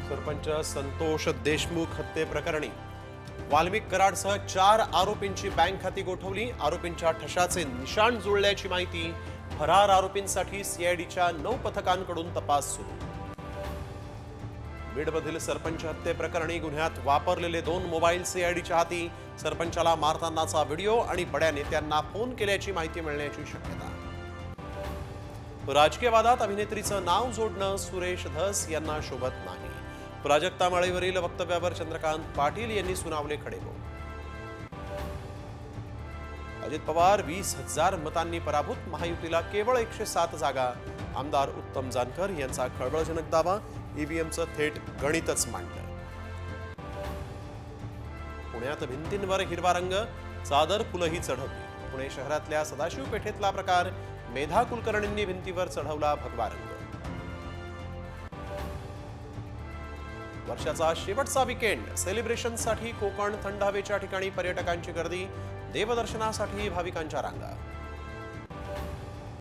सरपंच संतोष देशमुख हत्येप्रकरणी वाल्मिक कराडसह 4 आरोपींची बँक खाती गोठवली। आरोपींच्या ठशाचे निशाण जुळल्याची माहिती। फरार आरोपींसाठी सीआयडीच्या 9 पथकांकडून तपास सुरू। बीडमधील सरपंच हत्येप्रकरणी गुन्ह्यात वापरलेले 2 मोबाईल सीआयडीच्या हाती। सरपंचाला मारतानाचा व्हिडिओ आणि बड्या नेत्यांना फोन केल्याची माहिती मिळण्याची शक्यता। राजकीय वादात अभिनेत्रीचं नाव जोडणं सुरेश धस यांना शोभत नाही। प्राजक्ता माळीवरील वक्तव्यावर चंद्रकांत पाटील यांनी सुनावले खडेबोल। अजित पवार 20,000 मतांनी पराभूत। महायुतीला केवळ 107 जागा। आमदार उत्तम जानकर यांचा खळबळजनक दावा। ईव्हीएमचं थेट गणितच मांडलं। पुण्यात भिंतींवर हिरवा रंग, चादर फुलंही चढवली। पुणे शहरातल्या सदाशिव पेठेतला प्रकार। मेधा कुलकर्णींनी भिंतीवर चढवला भगवा रंग। वर्षाचा शेवटचा वीकेंड सेलिब्रेशनसाठी कोकण, थंड हवेच्या ठिकाणी पर्यटकांची गर्दी। देवदर्शनासाठी भाविकांच्या रांगा।